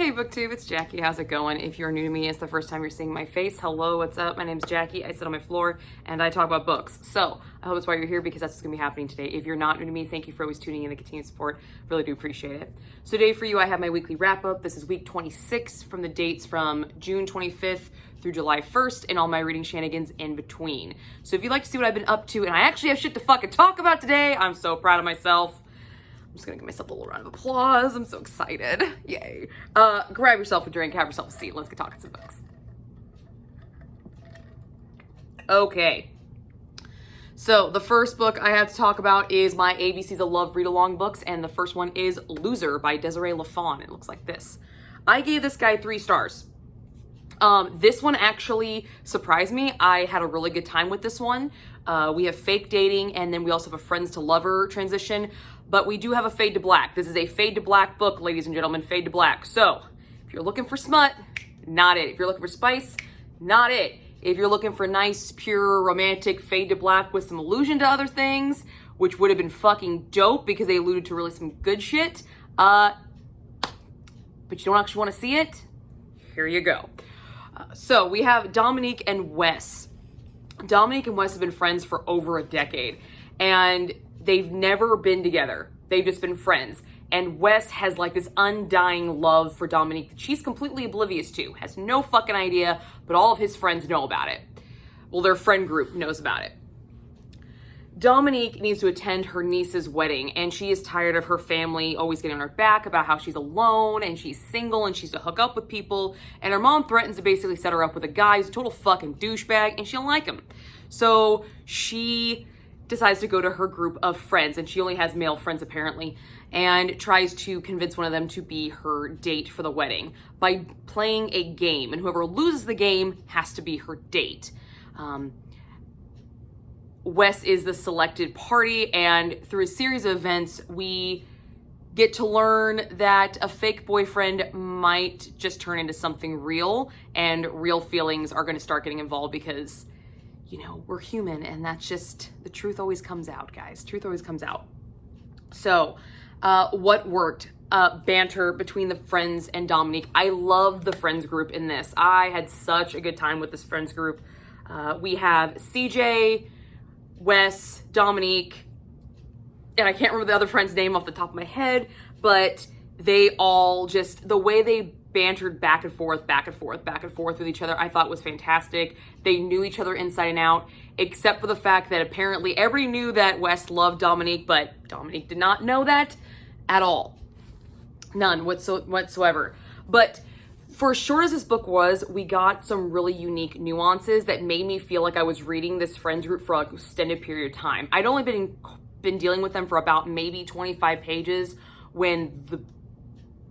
Hey BookTube, it's Jackie. How's it going? If you're new to me, it's the first time you're seeing my face. Hello, what's up? My name's Jackie. I sit on my floor and I talk about books. So I hope that's why you're here, because that's what's gonna be happening today. If you're not new to me, thank you for always tuning in and continued support. Really do appreciate it. So today for you, I have my weekly wrap up. This is week 26 from the dates from June 25th through July 1st and all my reading shenanigans in between. So if you'd like to see what I've been up to, and I actually have shit to fucking talk about today, I'm so proud of myself. I'm just gonna give myself a little round of applause. I'm so excited. Yay. Grab yourself a drink, have yourself a seat. Let's get talking some books. Okay. So the first book I have to talk about is my ABCs of Love read-along books, and the first one is Loser by Desiree LaFawn. It looks like this. I gave this guy 3 stars. This one actually surprised me. I had a really good time with this one. We have fake dating, and then we also have a friends to lover transition, but we do have a fade to black. This is a fade to black book, ladies and gentlemen, fade to black. So if you're looking for smut, not it. If you're looking for spice, not it. If you're looking for nice, pure, romantic fade to black with some allusion to other things, which would have been fucking dope because they alluded to really some good shit, but you don't actually want to see it, here you go. So we have Dominique and Wes. Dominique and Wes have been friends for over a decade, and they've never been together. They've just been friends. And Wes has like this undying love for Dominique that she's completely oblivious to, has no fucking idea, but all of his friends know about it. Well, their friend group knows about it. Dominique needs to attend her niece's wedding, and she is tired of her family always getting on her back about how she's alone and she's single and she's to hook up with people, and her mom threatens to basically set her up with a guy who's a total fucking douchebag and she don't like him. So she decides to go to her group of friends, and she only has male friends apparently, and tries to convince one of them to be her date for the wedding by playing a game, and whoever loses the game has to be her date. Wes is the selected party, and through a series of events, we get to learn that a fake boyfriend might just turn into something real, and real feelings are going to start getting involved because, you know, we're human, and that's just, the truth always comes out, guys. Truth always comes out. So, what worked? Banter between the friends and Dominique. I loved the friends group in this. I had such a good time with this friends group. We have CJ, Wes, Dominique, and I can't remember the other friend's name off the top of my head, but they all just, the way they bantered back and forth with each other, I thought was fantastic. They knew each other inside and out, except for the fact that apparently everybody knew that Wes loved Dominique, but Dominique did not know that at all. None whatsoever. But for as short as this book was, we got some really unique nuances that made me feel like I was reading this friends group for an extended period of time. I'd only been dealing with them for about maybe 25 pages when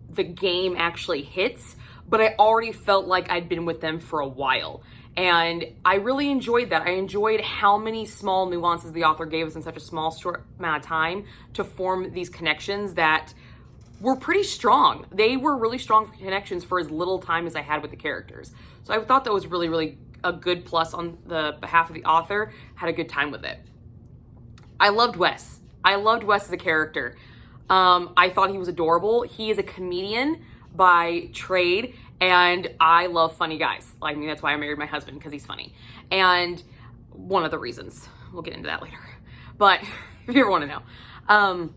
the game actually hits, but I already felt like I'd been with them for a while. And I really enjoyed that. I enjoyed how many small nuances the author gave us in such a small, short amount of time to form these connections that were pretty strong. They were really strong connections for as little time as I had with the characters. So I thought that was really, really a good plus on the behalf of the author. Had a good time with it. I loved Wes. I loved Wes as a character. I thought he was adorable. He is a comedian by trade, and I love funny guys. I mean, that's why I married my husband, because he's funny. And one of the reasons. We'll get into that later. But if you ever want to know.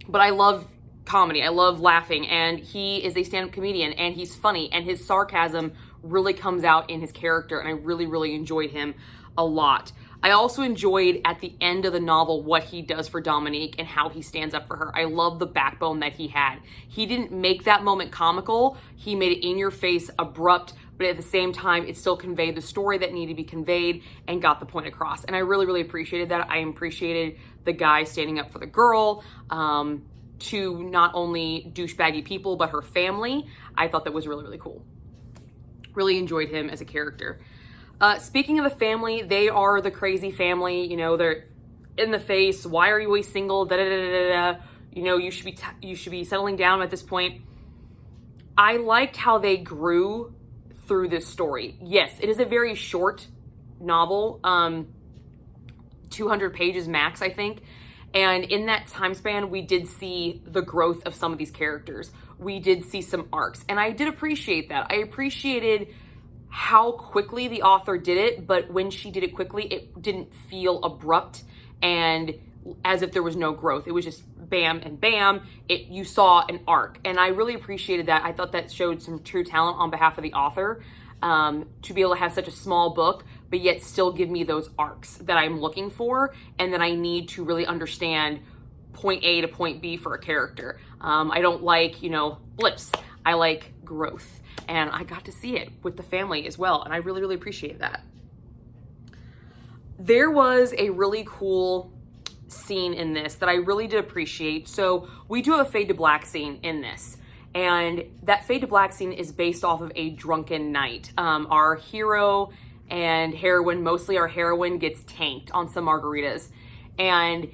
But I love comedy. I love laughing, and he is a stand-up comedian, and he's funny, and his sarcasm really comes out in his character, and I really, really enjoyed him a lot. I also enjoyed at the end of the novel what he does for Dominique and how he stands up for her. I love the backbone that he had. He didn't make that moment comical. He made it in your face, abrupt, but at the same time, it still conveyed the story that needed to be conveyed and got the point across. And I really, really appreciated that. I appreciated the guy standing up for the girl, to not only douchebaggy people, but her family. I thought that was really, really cool. Really enjoyed him as a character. Speaking of the family, they are the crazy family. You know, they're in the face. Why are you always single? Da da da da da. You know, you should be settling down at this point. I liked how they grew through this story. Yes, it is a very short novel, 200 pages max, I think. And in that time span, we did see the growth of some of these characters. We did see some arcs, and I did appreciate that. I appreciated how quickly the author did it, but when she did it quickly, it didn't feel abrupt and as if there was no growth. It was just bam and bam. You saw an arc, and I really appreciated that. I thought that showed some true talent on behalf of the author, to be able to have such a small book, but yet still give me those arcs that I'm looking for and that I need to really understand point A to point B for a character. I don't like, blips. I like growth, and I got to see it with the family as well, and I really, really appreciate that. There was a really cool scene in this that I really did appreciate. So we do have a fade to black scene in this, and that fade to black scene is based off of a drunken night. Our hero and heroine, mostly our heroine, gets tanked on some margaritas, and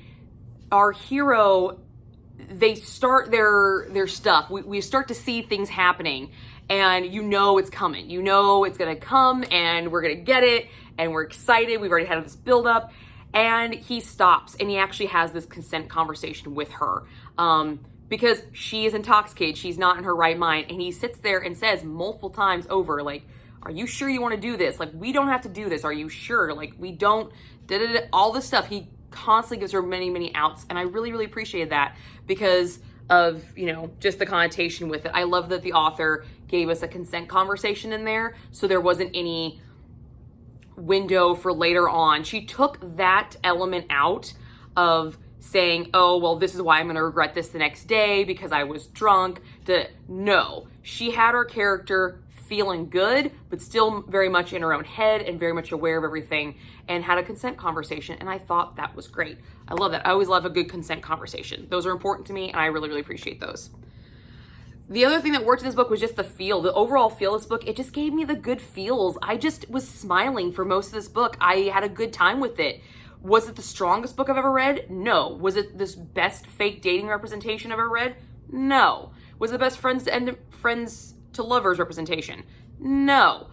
our hero, they start their stuff. We start to see things happening, and it's coming. It's gonna come, and we're gonna get it, and we're excited. We've already had this build up, and he stops, and he actually has this consent conversation with her, because she is intoxicated. She's not in her right mind, and he sits there and says multiple times over, like, "Are you sure you want to do this? Like, we don't have to do this. Are you sure? Like, we don't." All this stuff. He constantly gives her many, many outs, and I really, really appreciated that because of, just the connotation with it. I love that the author gave us a consent conversation in there, so there wasn't any window for later on. She took that element out of saying, "Oh, well, this is why I'm going to regret this the next day because I was drunk." No, she had her character feeling good, but still very much in her own head and very much aware of everything, and had a consent conversation, and I thought that was great. I love that. I always love a good consent conversation. Those are important to me, and I really, really appreciate those. The other thing that worked in this book was just the feel. The overall feel of this book, it just gave me the good feels. I just was smiling for most of this book. I had a good time with it. Was it the strongest book I've ever read? No. Was it this best fake dating representation I've ever read? No. Was it the best friends to lovers representation? No.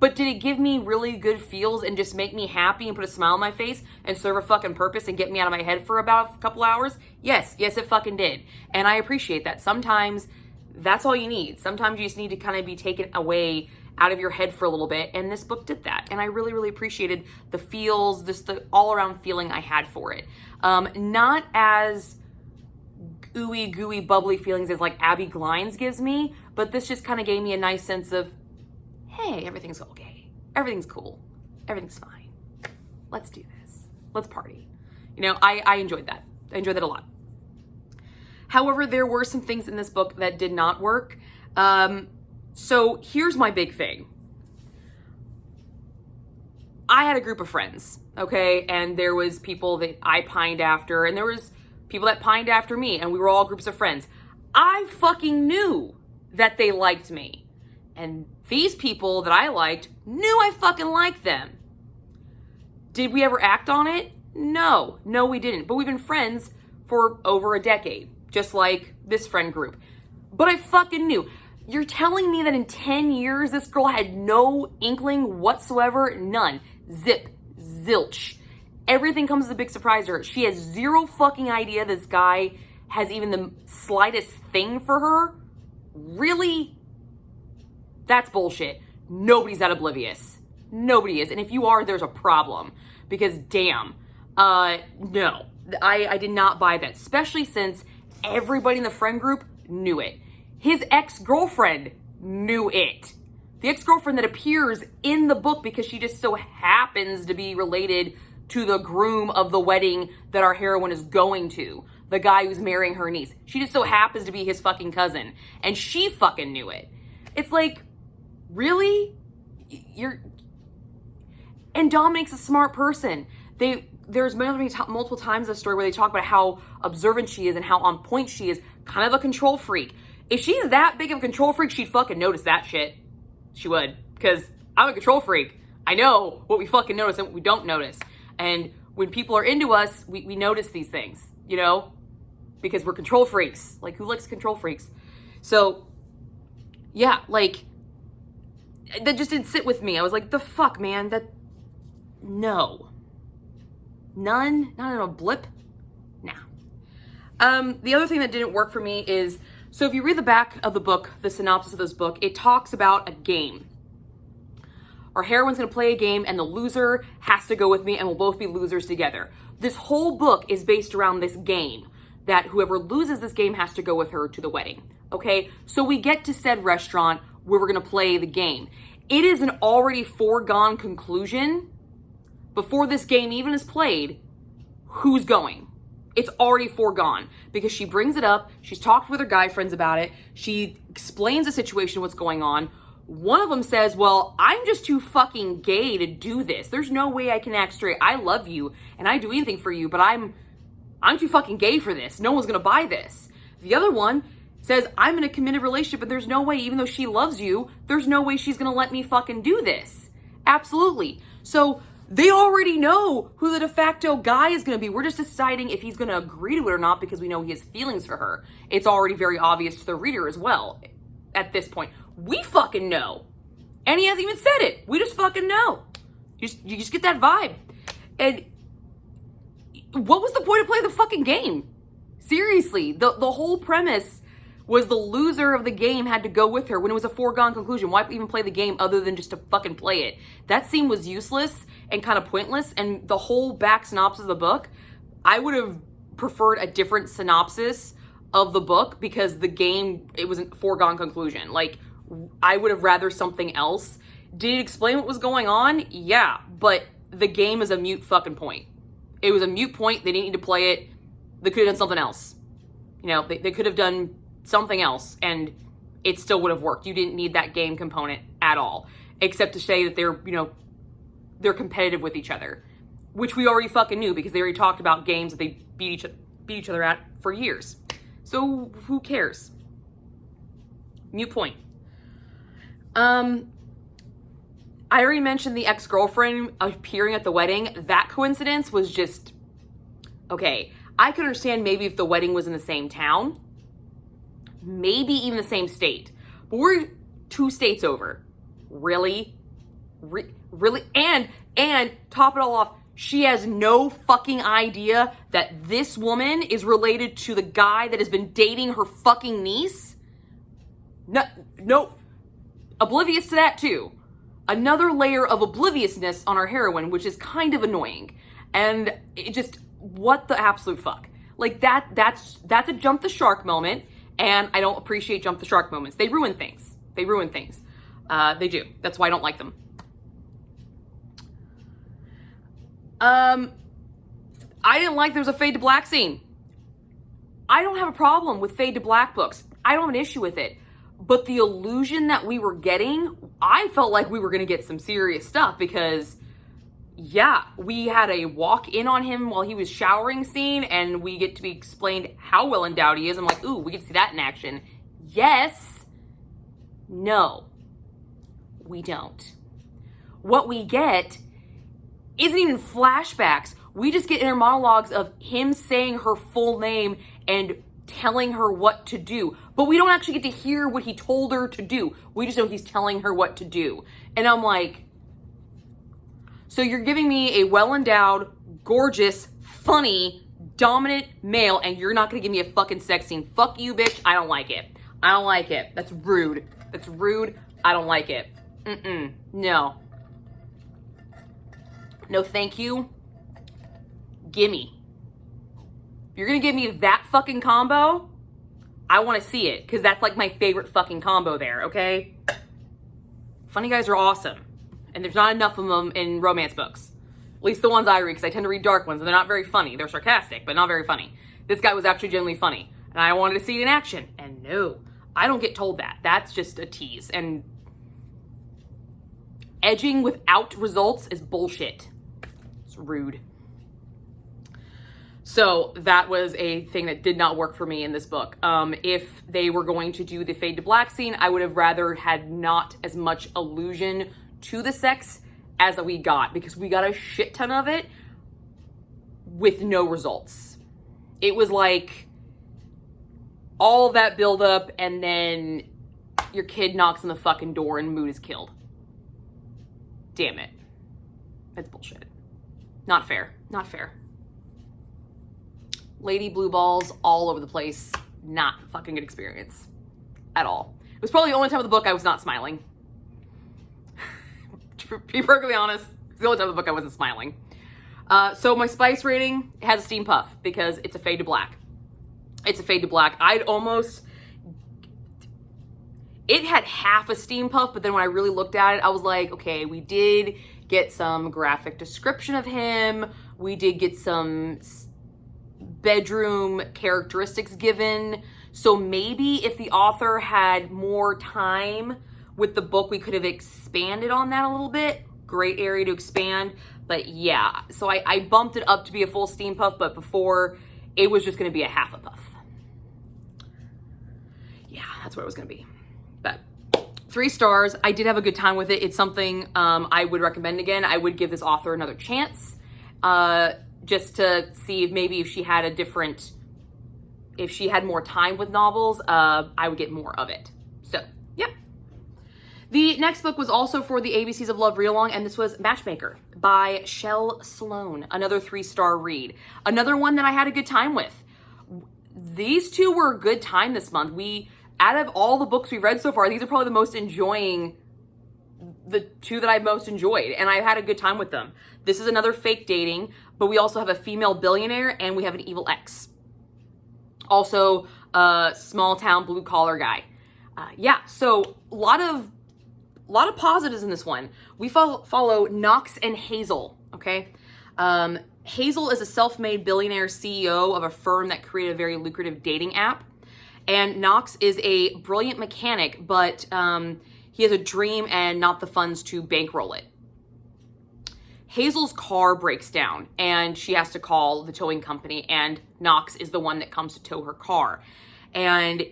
But did it give me really good feels and just make me happy and put a smile on my face and serve a fucking purpose and get me out of my head for about a couple hours? Yes, it fucking did. And I appreciate that. Sometimes that's all you need. Sometimes you just need to kind of be taken away out of your head for a little bit, and this book did that. And I really, really appreciated the feels, just the all-around feeling I had for it. Not as ooey gooey bubbly feelings as like Abby Glines gives me, but this just kind of gave me a nice sense of, hey, everything's okay, everything's cool, everything's fine, let's do this, let's party. I enjoyed that. I enjoyed that a lot. However, there were some things in this book that did not work. So here's my big thing. I had a group of friends, okay? And there was people that I pined after, and there was people that pined after me, and we were all groups of friends. I fucking knew that they liked me. And these people that I liked knew I fucking liked them. Did we ever act on it? No, we didn't. But we've been friends for over a decade, just like this friend group. But I fucking knew. You're telling me that in 10 years, this girl had no inkling whatsoever? None. Zip. Zilch. Everything comes as a big surprise to her. She has zero fucking idea this guy has even the slightest thing for her? Really? That's bullshit. Nobody's that oblivious. Nobody is. And if you are, there's a problem. Because damn. No. I did not buy that. Especially since everybody in the friend group knew it. His ex-girlfriend knew it. The ex-girlfriend that appears in the book because she just so happens to be related to the groom of the wedding that our heroine is going to. The guy who's marrying her niece. She just so happens to be his fucking cousin. And she fucking knew it. It's like, really? And Dominique's a smart person. There's multiple times in the story where they talk about how observant she is and how on point she is. Kind of a control freak. If she's that big of a control freak, she'd fucking notice that shit. She would. Because I'm a control freak. I know what we fucking notice and what we don't notice. And when people are into us, we notice these things, because we're control freaks. Like, who likes control freaks? So, yeah, like, that just didn't sit with me. I was like, the fuck, man? No. None? Not in a blip? Nah. The other thing that didn't work for me is, so if you read the back of the book, the synopsis of this book, it talks about a game. Our heroine's gonna play a game and the loser has to go with me and we'll both be losers together. This whole book is based around this game, that whoever loses this game has to go with her to the wedding, okay? So we get to said restaurant where we're gonna play the game. It is an already foregone conclusion before this game even is played, who's going. It's already foregone because she brings it up. She's talked with her guy friends about it. She explains the situation, what's going on. One of them says, well, I'm just too fucking gay to do this. There's no way I can act straight. I love you and I do anything for you, but I'm too fucking gay for this. No one's gonna buy this. The other one says, I'm in a committed relationship, but there's no way, even though she loves you, there's no way she's gonna let me fucking do this. Absolutely. So they already know who the de facto guy is gonna be. We're just deciding if he's gonna agree to it or not because we know he has feelings for her. It's already very obvious to the reader as well at this point. We fucking know. And he hasn't even said it. We just fucking know. You just get that vibe. And what was the point of playing the fucking game? Seriously, the whole premise was the loser of the game had to go with her when it was a foregone conclusion. Why even play the game other than just to fucking play it? That scene was useless and kind of pointless, and the whole back synopsis of the book, I would have preferred a different synopsis of the book because the game, it was a foregone conclusion. Like, I would have rather something else. Did it explain what was going on? Yeah, but the game is a mute fucking point. It was a mute point. They didn't need to play it. They could have done something else. You know, they could have done something else and it still would have worked. You didn't need that game component at all, except to say that they're, you know, they're competitive with each other, which we already fucking knew because they already talked about games that they beat each other at for years. So who cares? Mute point. I already mentioned the ex-girlfriend appearing at the wedding. That coincidence was just, okay. I could understand maybe if the wedding was in the same town, maybe even the same state, but we're 2 states over. Really? Really? And top it all off, she has no fucking idea that this woman is related to the guy that has been dating her fucking niece? No. Oblivious to that too. Another layer of obliviousness on our heroine, which is kind of annoying. And it just, what the absolute fuck? Like that's a jump the shark moment, and I don't appreciate jump the shark moments. They ruin things. They do. That's why I don't like them. I didn't like there was a fade to black scene. I don't have a problem with fade to black books. I don't have an issue with it. But the illusion that we were getting, I felt like we were going to get some serious stuff because, yeah, we had a walk in on him while he was showering scene and we get to be explained how well endowed he is. I'm like, ooh, we get to see that in action. Yes. No, we don't. What we get isn't even flashbacks. We just get inner monologues of him saying her full name and telling her what to do. But we don't actually get to hear what he told her to do. We just know he's telling her what to do. And I'm like, so you're giving me a well-endowed, gorgeous, funny, dominant male, and you're not gonna give me a fucking sex scene. Fuck you, bitch. I don't like it. I don't like it. That's rude. That's rude. I don't like it. No. No, thank you. Gimme. If you're gonna give me that fucking combo, I want to see it because that's like my favorite fucking combo there, okay? Funny guys are awesome. And there's not enough of them in romance books. At least the ones I read, because I tend to read dark ones and they're not very funny. They're sarcastic, but not very funny. This guy was actually genuinely funny. And I wanted to see it in action. And no, I don't get told that. That's just a tease. And edging without results is bullshit. It's rude. So that was a thing that did not work for me in this book. If they were going to do the fade to black scene, I would have rather had not as much allusion to the sex as we got, because we got a shit ton of it with no results. It was like all of that buildup and then your kid knocks on the fucking door and mood is killed. Damn it. That's bullshit. Not fair. Not fair. lady blue balls all over the place. Not a fucking good experience at all. It was probably the only time of the book I was not smiling. To be perfectly honest, it's the only time of the book I wasn't smiling. So my spice rating has a steam puff because it's a fade to black. It's a fade to black. It had half a steam puff, but then when I really looked at it, I was like, okay, we did get some graphic description of him. We did get some bedroom characteristics given. So maybe if the author had more time with the book, we could have expanded on that a little bit. Great area to expand. But yeah, so I bumped it up to be a full steam puff, but before it was just going to be a half a puff. Yeah, that's what it was going to be. But 3 stars. I did have a good time with it. It's something I would recommend again. I would give this author another chance just to see if she had if she had more time with novels, I would get more of it. So, yeah. The next book was also for the ABCs of Love read-along, and this was Matchmaker by Shel Sloan. Another 3-star read. Another one that I had a good time with. These two were a good time this month. Out of all the books we've read so far, these are probably the 2 that I've most enjoyed, and I've had a good time with them. This is another fake dating, but we also have a female billionaire, and we have an evil ex. Also, a small town blue collar guy. Yeah, so a lot of positives in this one. We follow Knox and Hazel, okay? Hazel is a self-made billionaire CEO of a firm that created a very lucrative dating app. And Knox is a brilliant mechanic, but he has a dream and not the funds to bankroll it. Hazel's car breaks down and she has to call the towing company, and Knox is the one that comes to tow her car. And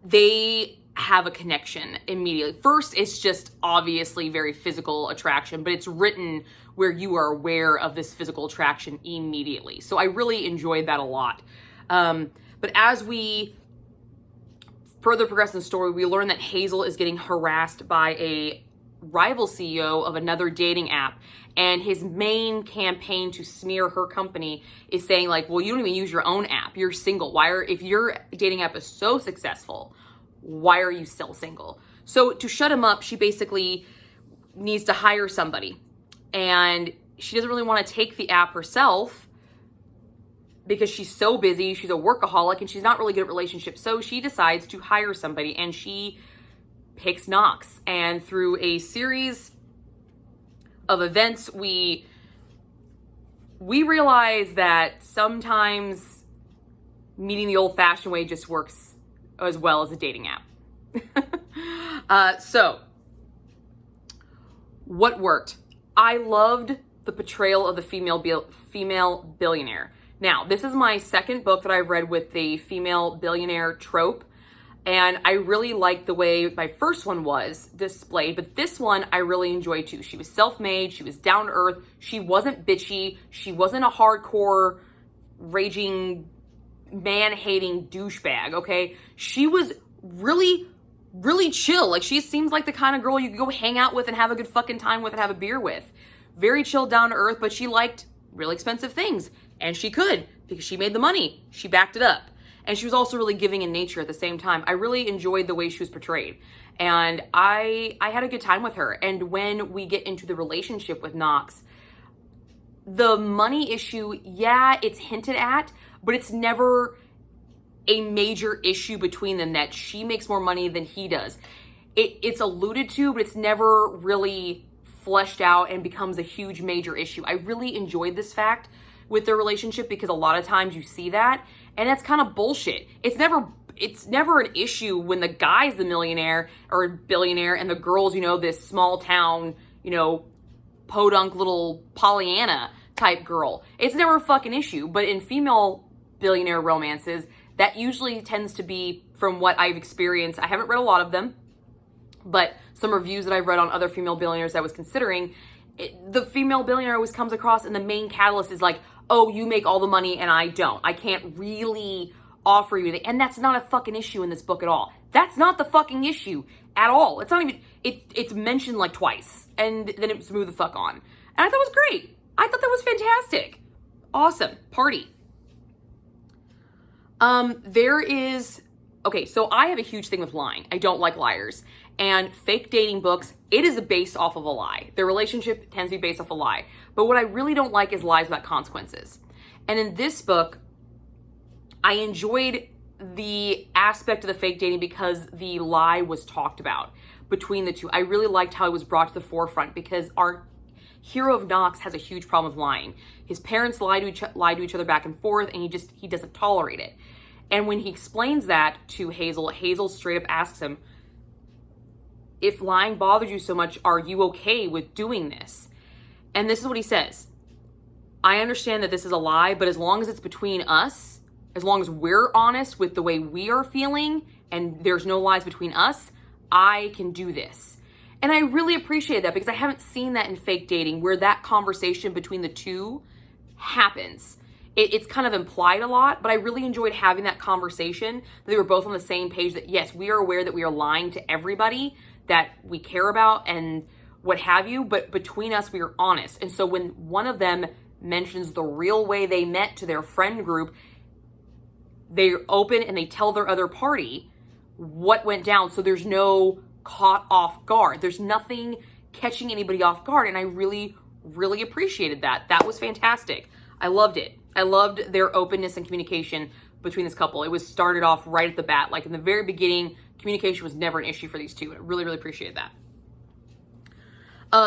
they have a connection immediately. First, it's just obviously very physical attraction, but it's written where you are aware of this physical attraction immediately. So I really enjoyed that a lot. But as we further progress in the story, we learn that Hazel is getting harassed by a rival CEO of another dating app, and his main campaign to smear her company is saying like, well, you don't even use your own app. You're single. If your dating app is so successful, why are you still single? So to shut him up, she basically needs to hire somebody, and she doesn't really want to take the app herself because she's so busy. She's a workaholic and she's not really good at relationships. So she decides to hire somebody, and she picks Knox. And through a series of events, we realize that sometimes meeting the old-fashioned way just works as well as a dating app. So what worked? I loved the portrayal of the female billionaire. Now, this is my second book that I've read with the female billionaire trope, and I really liked the way my first one was displayed, but this one I really enjoyed too. She was self-made, she was down to earth, she wasn't bitchy, she wasn't a hardcore, raging, man-hating douchebag, okay? She was really, really chill. Like, she seems like the kind of girl you could go hang out with and have a good fucking time with and have a beer with. Very chill, down to earth, but she liked really expensive things. And she could, because she made the money. She backed it up. And she was also really giving in nature at the same time. I really enjoyed the way she was portrayed. And I had a good time with her. And when we get into the relationship with Knox, the money issue, yeah, it's hinted at, but it's never a major issue between them that she makes more money than he does. It's alluded to, but it's never really fleshed out and becomes a huge major issue. I really enjoyed this fact with their relationship because a lot of times you see that, and that's kind of bullshit. It's never an issue when the guy's the millionaire or billionaire and the girl's, this small town, podunk little Pollyanna type girl. It's never a fucking issue. But in female billionaire romances, that usually tends to be, from what I've experienced, I haven't read a lot of them, but some reviews that I've read on other female billionaires I was considering, the female billionaire always comes across and the main catalyst is like, oh, you make all the money and I don't. I can't really offer you anything. And that's not a fucking issue in this book at all. That's not the fucking issue at all. It's not even, it's mentioned like twice and then it's moved the fuck on. And I thought it was great. I thought that was fantastic. Awesome. Party. Okay, so I have a huge thing with lying. I don't like liars. And fake dating books, it is based off of a lie. Their relationship tends to be based off a lie. But what I really don't like is lies without consequences. And in this book, I enjoyed the aspect of the fake dating because the lie was talked about between the two. I really liked how it was brought to the forefront because our hero of Knox has a huge problem with lying. His parents lie to each other back and forth, and he doesn't tolerate it. And when he explains that to Hazel, Hazel straight up asks him, if lying bothers you so much, are you okay with doing this? And this is what he says. I understand that this is a lie, but as long as it's between us, as long as we're honest with the way we are feeling and there's no lies between us, I can do this. And I really appreciate that because I haven't seen that in fake dating where that conversation between the two happens. It's kind of implied a lot, but I really enjoyed having that conversation, that they were both on the same page, that yes, we are aware that we are lying to everybody that we care about and what have you, but between us, we are honest. And so when one of them mentions the real way they met to their friend group, they're open and they tell their other party what went down. So there's no caught off guard. There's nothing catching anybody off guard. And I really, really appreciated that. That was fantastic. I loved it. I loved their openness and communication between this couple. It was started off right at the bat. Like in the very beginning, communication was never an issue for these two. I really, really appreciated that.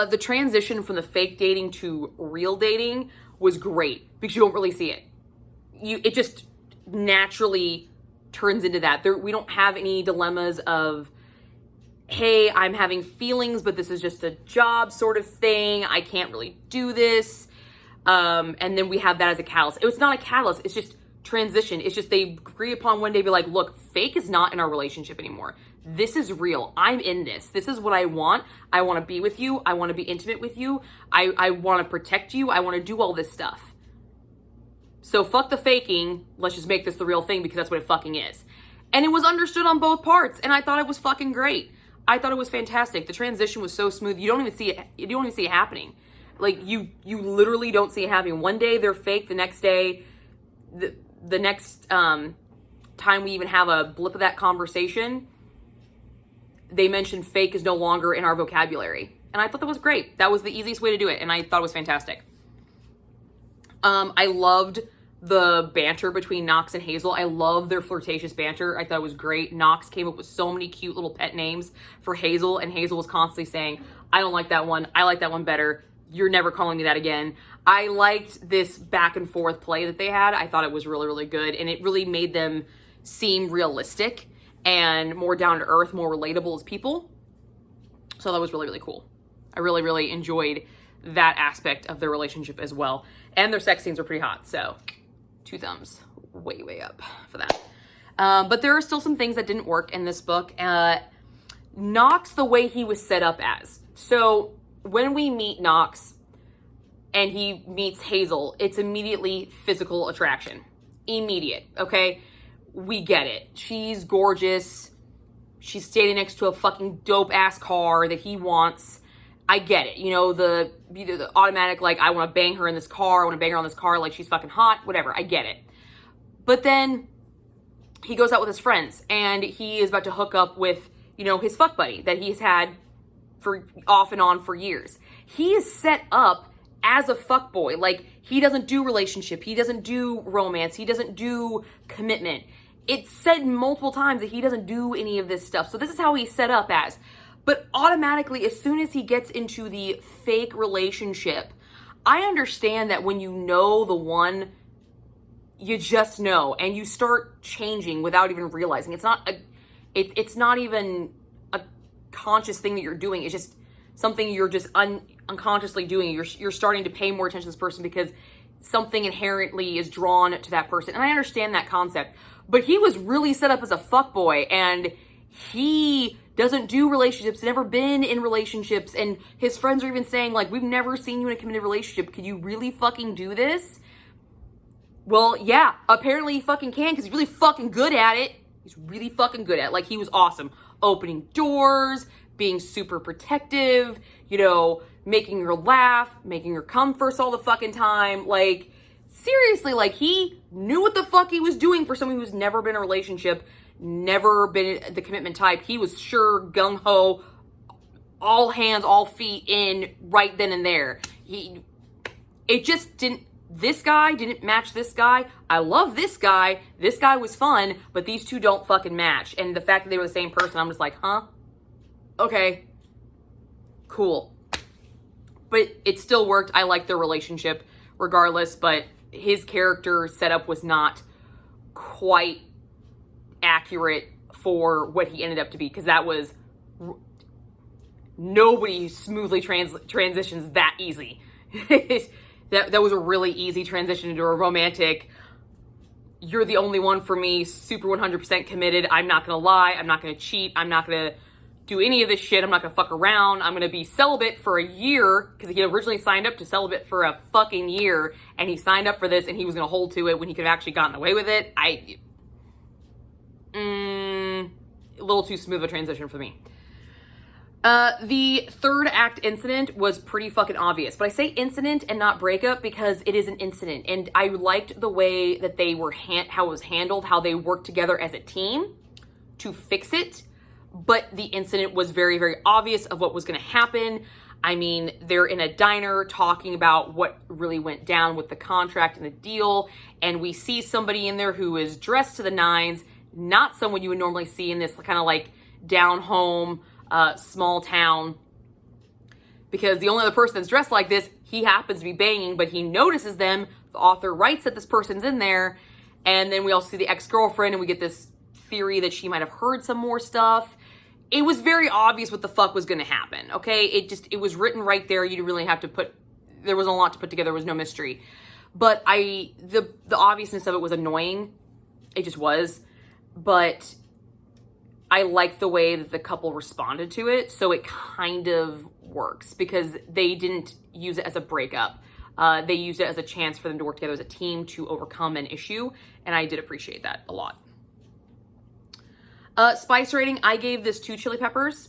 The transition from the fake dating to real dating was great because you don't really see it. It just naturally turns into that. We don't have any dilemmas of, hey, I'm having feelings, but this is just a job sort of thing. I can't really do this. And then we have that as a catalyst. It's not a catalyst. It's just transition. It's just they agree upon one day, be like, look, fake is not in our relationship anymore. This is real. I'm in this. This is what I want. I want to be with you. I want to be intimate with you. I want to protect you. I want to do all this stuff. So fuck the faking. Let's just make this the real thing because that's what it fucking is. And it was understood on both parts. And I thought it was fucking great. I thought it was fantastic. The transition was so smooth. You don't even see it. You don't even see it happening. Like you literally don't see it happening. One day they're fake. The next day, the next time we even have a blip of that conversation, they mentioned fake is no longer in our vocabulary. And I thought that was great. That was the easiest way to do it. And I thought it was fantastic. I loved the banter between Knox and Hazel. I love their flirtatious banter. I thought it was great. Knox came up with so many cute little pet names for Hazel, and Hazel was constantly saying, I don't like that one. I like that one better. You're never calling me that again. I liked this back and forth play that they had. I thought it was really, really good, and it really made them seem realistic and more down to earth, more relatable as people. So that was really, really cool. I really, really enjoyed that aspect of their relationship as well. And their sex scenes were pretty hot, so 2 thumbs way, way up for that. But there are still some things that didn't work in this book. Knox, the way he was set up as. So when we meet Knox and he meets Hazel, it's immediately physical attraction. Immediate, okay? We get it. She's gorgeous. She's standing next to a fucking dope-ass car that he wants. I get it. You know, the automatic, like, I want to bang her in this car. I want to bang her on this car. Like, she's fucking hot. Whatever. I get it. But then he goes out with his friends and he is about to hook up with, you know, his fuck buddy that he's had for off and on for years. He is set up as a fuck boy. Like, he doesn't do relationship. He doesn't do romance. He doesn't do commitment. It's said multiple times that he doesn't do any of this stuff. So this is how he's set up as. But automatically, as soon as he gets into the fake relationship, I understand that when you know the one, you just know, and you start changing without even realizing. It's not even a conscious thing that you're doing. It's just something you're just unconsciously doing. You're starting to pay more attention to this person because something inherently is drawn to that person. And I understand that concept. But he was really set up as a fuckboy, and he doesn't do relationships, never been in relationships, and his friends are even saying, like, we've never seen you in a committed relationship. Could you really fucking do this? Well, yeah, apparently he fucking can, because he's really fucking good at it. He's really fucking good at it. Like, he was awesome. Opening doors, being super protective, you know, making her laugh, making her come first all the fucking time. Like, seriously, like, he knew what the fuck he was doing for someone who's never been in a relationship, never been the commitment type. He was sure gung-ho, all hands, all feet in right then and there. It just didn't, this guy didn't match this guy. I love this guy. This guy was fun, but these two don't fucking match. And the fact that they were the same person, I'm just like, huh? Okay. Cool. But it still worked. I liked their relationship regardless, but his character setup was not quite accurate for what he ended up to be, because that was, nobody smoothly transitions that easy. that was a really easy transition into a romantic, you're the only one for me, super 100% committed, I'm not gonna lie, I'm not gonna cheat, I'm not gonna do any of this shit, I'm not gonna fuck around, I'm gonna be celibate for a year, because he originally signed up to celibate for a fucking year, and he signed up for this, and he was gonna hold to it when he could have actually gotten away with it. A little too smooth a transition for me. The third act incident was pretty fucking obvious, but I say incident and not breakup because it is an incident, and I liked the way that they were, how it was handled, how they worked together as a team to fix it. But the incident was very, very obvious of what was going to happen. I mean, they're in a diner talking about what really went down with the contract and the deal. And we see somebody in there who is dressed to the nines, not someone you would normally see in this kind of like down home, small town. Because the only other person that's dressed like this, he happens to be banging, but he notices them. The author writes that this person's in there. And then we also see the ex-girlfriend, and we get this theory that she might have heard some more stuff. It was very obvious what the fuck was going to happen, okay? It was written right there. You didn't really have to there wasn't a lot to put together. There was no mystery. But the obviousness of it was annoying. It just was. But I like the way that the couple responded to it, so it kind of works because they didn't use it as a breakup. They used it as a chance for them to work together as a team to overcome an issue, and I did appreciate that a lot. Spice rating, I gave this 2 chili peppers.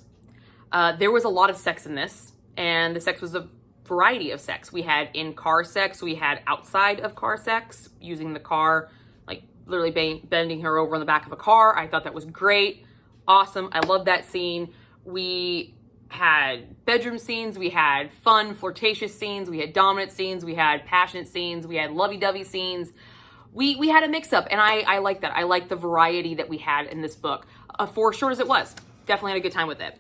There was a lot of sex in this, and the sex was a variety of sex. We had in-car sex, we had outside of car sex, using the car, like literally bending her over in the back of a car. I thought that was great. Awesome. I love that scene. We had bedroom scenes, we had fun, flirtatious scenes, we had dominant scenes, we had passionate scenes, we had lovey-dovey scenes. We had a mix-up, and I like that. I like the variety that we had in this book. For short as it was, definitely had a good time with it.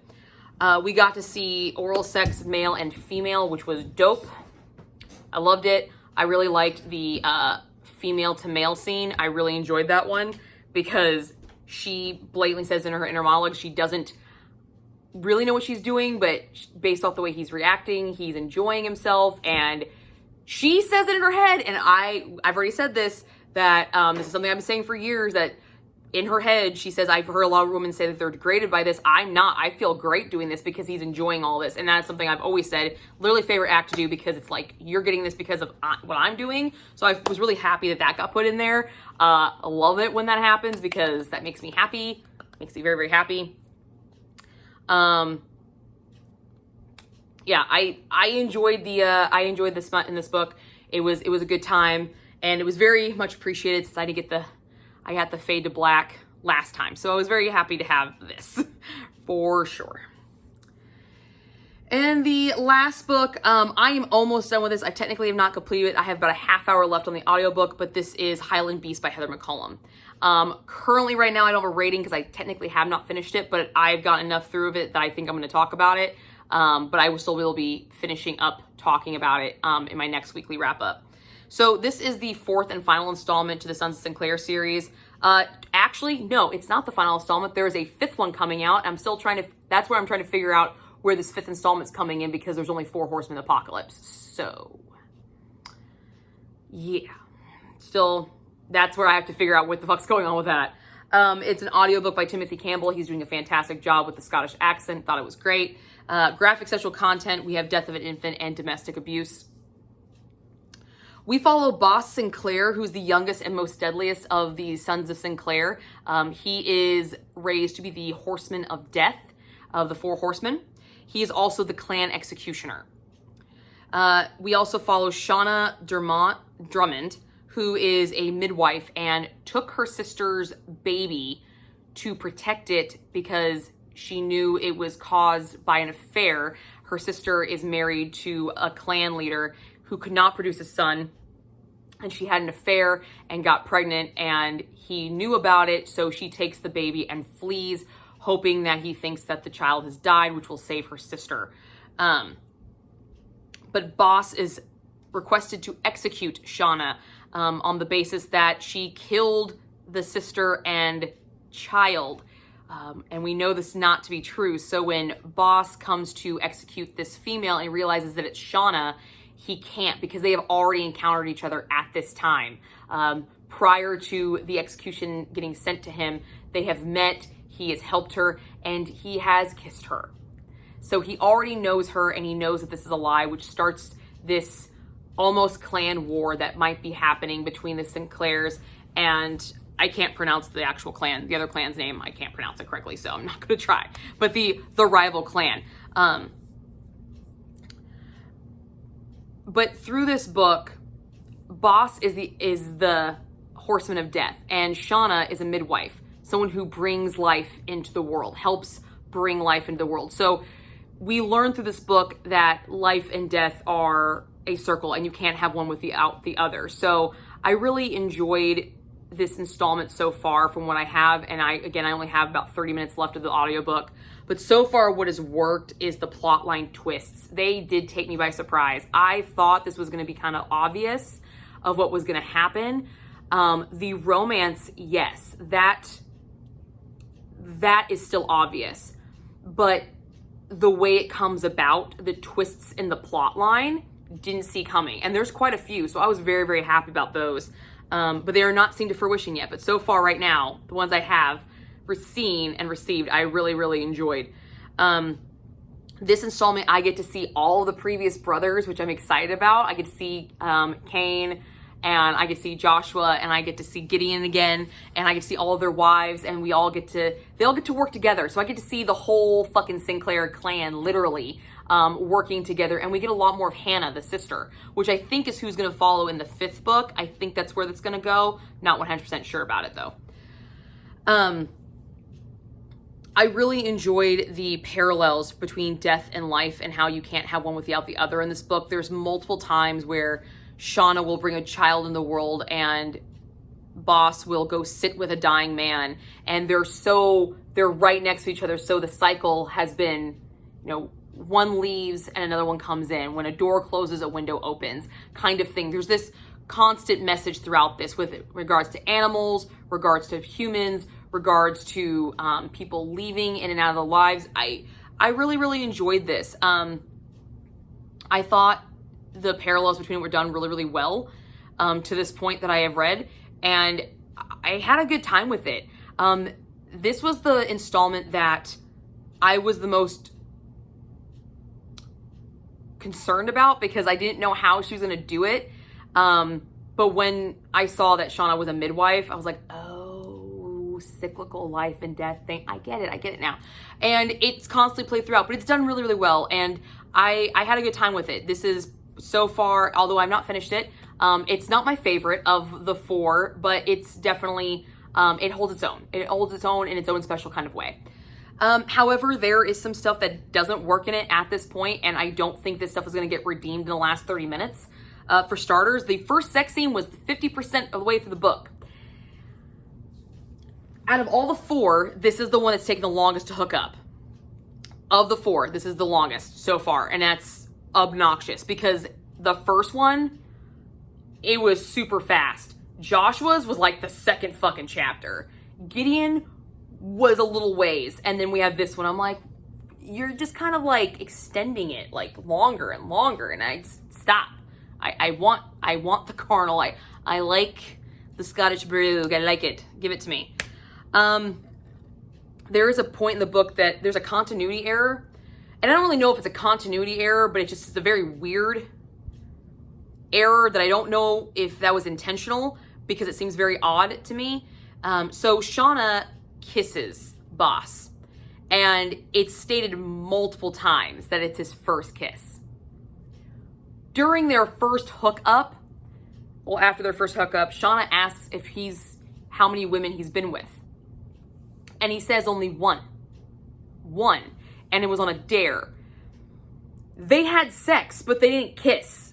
We got to see oral sex, male and female, which was dope. I loved it. I really liked the female to male scene. I really enjoyed that one because she blatantly says in her inner monologue she doesn't really know what she's doing, but based off the way he's reacting, he's enjoying himself, and she says it in her head, and I've already said this, that this is something I've been saying for years, that in her head, she says, I've heard a lot of women say that they're degraded by this. I'm not. I feel great doing this because he's enjoying all this. And that's something I've always said, literally favorite act to do, because it's like, you're getting this because of what I'm doing. So I was really happy that that got put in there. I love it when that happens because that makes me happy. Makes me very, very happy. Yeah, I enjoyed this in this book. It was a good time, and it was very much appreciated since I got the fade to black last time. So I was very happy to have this for sure. And the last book, I am almost done with this. I technically have not completed it. I have about a half hour left on the audiobook, but this is Highland Beast by Heather McCollum. Currently right now I don't have a rating because I technically have not finished it, but I've gotten enough through of it that I think I'm going to talk about it. But I will still be finishing up talking about it in my next weekly wrap up. So this is the 4th and final installment to the Sons of Sinclair series. Actually, no, it's not the final installment. There is a 5th one coming out. That's where I'm trying to figure out where this 5th installment's coming in, because there's only 4 Horsemen of the Apocalypse. So, yeah. Still, that's where I have to figure out what the fuck's going on with that. It's an audiobook by Timothy Campbell. He's doing a fantastic job with the Scottish accent. Thought it was great. Graphic sexual content. We have death of an infant and domestic abuse. We follow Boss Sinclair, who's the youngest and most deadliest of the Sons of Sinclair. He is raised to be the Horseman of Death of the 4 Horsemen. He is also the clan executioner. We also follow Shauna Drummond, who is a midwife and took her sister's baby to protect it because she knew it was caused by an affair. Her sister is married to a clan leader who could not produce a son, and she had an affair and got pregnant, and he knew about it, so she takes the baby and flees, hoping that he thinks that the child has died, which will save her sister. But Boss is requested to execute Shauna on the basis that she killed the sister and child. And we know this not to be true. So when Boss comes to execute this female and realizes that it's Shauna, he can't, because they have already encountered each other at this time. Prior to the execution getting sent to him, they have met, he has helped her, and he has kissed her. So he already knows her, and he knows that this is a lie, which starts this almost clan war that might be happening between the Sinclairs and I can't pronounce the actual clan, the other clan's name. I can't pronounce it correctly, so I'm not going to try. But the rival clan. But through this book, Boss is the horseman of death, and Shauna is a midwife, someone who brings life into the world, helps bring life into the world. So we learn through this book that life and death are a circle, and you can't have one without the other. So I really enjoyed this installment so far from what I have, and I only have about 30 minutes left of the audiobook, but so far what has worked is the plotline twists. They did take me by surprise. I thought this was going to be kind of obvious of what was going to happen. The romance, yes, that is still obvious, but the way it comes about, the twists in the plotline, didn't see coming, and there's quite a few, so I was very, very happy about those. But they are not seen to fruition yet. But so far right now, the ones I have seen and received, I really, really enjoyed. This installment, I get to see all the previous brothers, which I'm excited about. I get to see Cain, and I get to see Joshua, and I get to see Gideon again, and I get to see all of their wives, and they all get to work together. So I get to see the whole fucking Sinclair clan, literally, working together, and we get a lot more of Hannah, the sister, which I think is who's going to follow in the 5th book. I think that's where that's going to go. Not 100% sure about it, though. I really enjoyed the parallels between death and life and how you can't have one without the other in this book. There's multiple times where Shauna will bring a child in the world and Boss will go sit with a dying man, and they're right next to each other. So the cycle has been, one leaves and another one comes in. When a door closes, a window opens, kind of thing. There's this constant message throughout this with regards to animals, regards to humans, regards to people leaving in and out of their lives. I really, really enjoyed this. I thought the parallels between it were done really, really well to this point that I have read, and I had a good time with it. This was the installment that I was the most concerned about because I didn't know how she was going to do it. But when I saw that Shauna was a midwife, I was like, oh, cyclical life and death thing. I get it now. And it's constantly played throughout, but it's done really, really well. And I had a good time with it. This is so far, although I've not finished it, it's not my favorite of the 4, but it's definitely, it holds its own. It holds its own in its own special kind of way. However, there is some stuff that doesn't work in it at this point, and I don't think this stuff is going to get redeemed in the last 30 minutes. For starters, the first sex scene was 50% of the way through the book. Out of all the 4, this is the one that's taken the longest to hook up. Of the 4, this is the longest so far, and that's obnoxious because the first one, it was super fast. Joshua's was like the second fucking chapter. Gideon was a little ways, and then we have this one. I'm like, you're just kind of like extending it like longer and longer, and I just stop. I want the carnal. I like the Scottish brogue. I like it. Give it to me. There is a point in the book that there's a continuity error, and I don't really know if it's a continuity error, but it's a very weird error that I don't know if that was intentional because it seems very odd to me. So Shauna kisses Boss, and it's stated multiple times that it's his first kiss. During their first hookup, Well, after their first hookup, Shauna asks if how many women he's been with. And he says only one. One. And it was on a dare. They had sex, but they didn't kiss.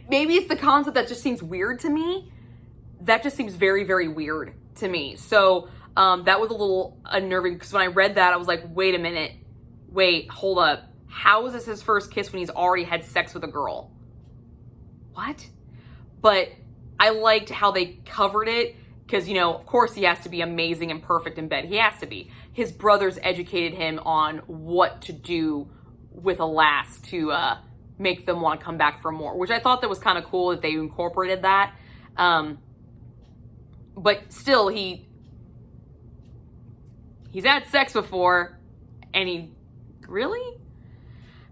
Maybe it's the concept that just seems weird to me. That just seems very, very weird to me. So that was a little unnerving, because when I read that, I was like, wait a minute. Wait, hold up. How is this his first kiss when he's already had sex with a girl? What? But I liked how they covered it, because, of course he has to be amazing and perfect in bed. He has to be. His brothers educated him on what to do with a lass to make them want to come back for more, which I thought that was kind of cool that they incorporated that. But still, he's had sex before, and really?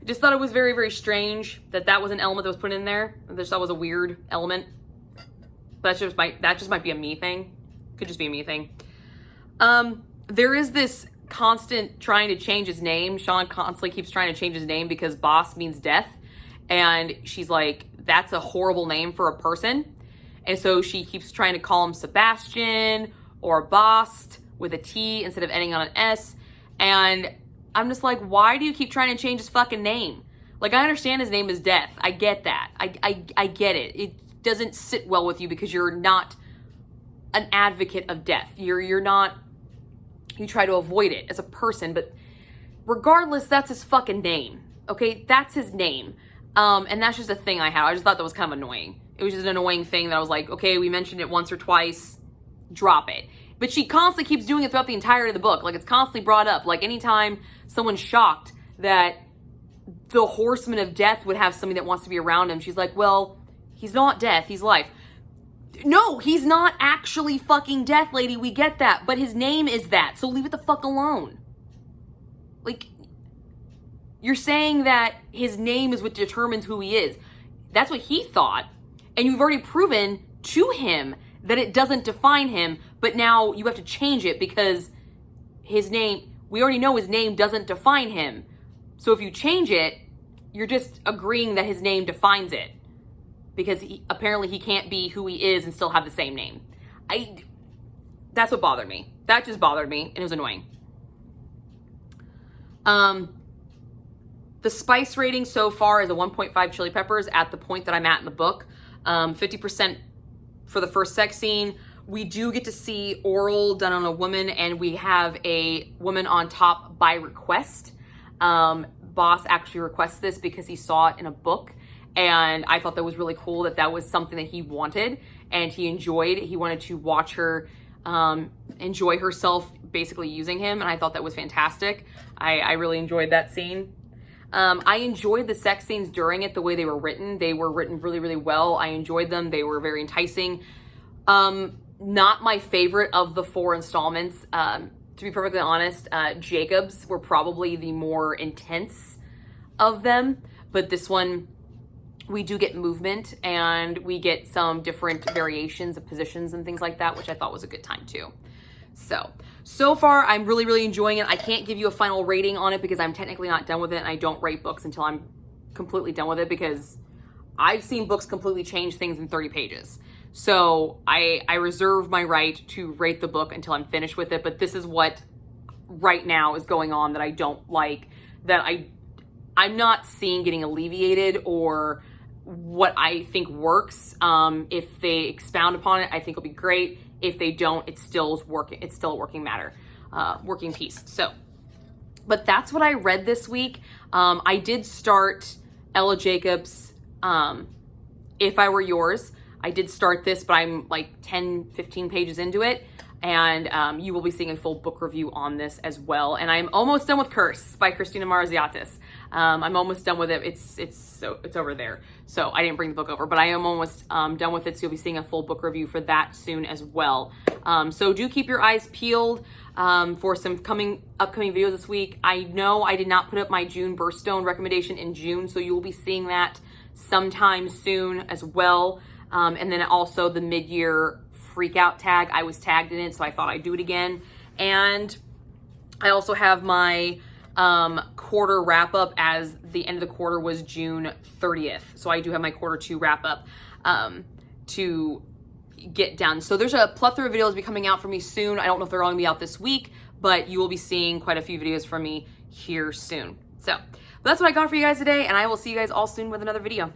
I just thought it was very, very strange that was an element that was put in there. I just thought it was a weird element. But that just might be a me thing. Could just be a me thing. There is this constant trying to change his name. Sean constantly keeps trying to change his name because boss means death. And she's like, that's a horrible name for a person. And so she keeps trying to call him Sebastian or Bost with a T instead of ending on an S. And I'm just like, why do you keep trying to change his fucking name? Like, I understand his name is Death. I get that. I get it. It doesn't sit well with you because you're not an advocate of death. You're not, you try to avoid it as a person, but regardless, that's his fucking name. Okay? That's his name. And that's just a thing I had. I just thought that was kind of annoying. It was just an annoying thing that I was like, okay, we mentioned it once or twice, drop it. But she constantly keeps doing it throughout the entirety of the book. Like, it's constantly brought up. Like, anytime someone's shocked that the horseman of death would have somebody that wants to be around him, she's like, well, he's not death, he's life. No, he's not actually fucking death, lady. We get that. But his name is that. So leave it the fuck alone. Like, you're saying that his name is what determines who he is. That's what he thought. And you've already proven to him that it doesn't define him, but now you have to change it because his name, we already know his name doesn't define him. So if you change it, you're just agreeing that his name defines it, because apparently he can't be who he is and still have the same name. That's what bothered me. That just bothered me, and it was annoying. The spice rating so far is a 1.5 chili peppers at the point that I'm at in the book. 50% for the first sex scene. We do get to see oral done on a woman, and we have a woman on top by request. Boss actually requests this because he saw it in a book, and I thought that was really cool that was something that he wanted and he enjoyed. He wanted to watch her enjoy herself basically using him, and I thought that was fantastic. I really enjoyed that scene. I enjoyed the sex scenes during it, the way they were written. They were written really, really well. I enjoyed them. They were very enticing. Not my favorite of the 4 installments. To be perfectly honest, Jacob's were probably the more intense of them. But this one, we do get movement, and we get some different variations of positions and things like that, which I thought was a good time too. So far, I'm really, really enjoying it. I can't give you a final rating on it because I'm technically not done with it, and I don't rate books until I'm completely done with it, because I've seen books completely change things in 30 pages. So I reserve my right to rate the book until I'm finished with it, but this is what right now is going on that I don't like, that I'm not seeing getting alleviated, or what I think works. If they expound upon it, I think it'll be great. If they don't, it's still working. It's still a working matter, working piece. So, but that's what I read this week. I did start Ella Jacobs' If I Were Yours. I did start this, but I'm like 10, 15 pages into it. And you will be seeing a full book review on this as well. And I'm almost done with Curse by Christina Marziatis. I'm almost done with it. It's over there. So I didn't bring the book over, but I am almost done with it. So you'll be seeing a full book review for that soon as well. So do keep your eyes peeled for some upcoming videos this week. I know I did not put up my June birthstone recommendation in June, so you will be seeing that sometime soon as well. And then also the mid-year freak out tag. I was tagged in it, so I thought I'd do it again. And I also have my quarter wrap up, as the end of the quarter was June 30th. So I do have my quarter 2 wrap up. to get done. So there's a plethora of videos be coming out for me soon. I don't know if they're all gonna be out this week, but you will be seeing quite a few videos from me here soon. So that's what I got for you guys today, and I will see you guys all soon with another video.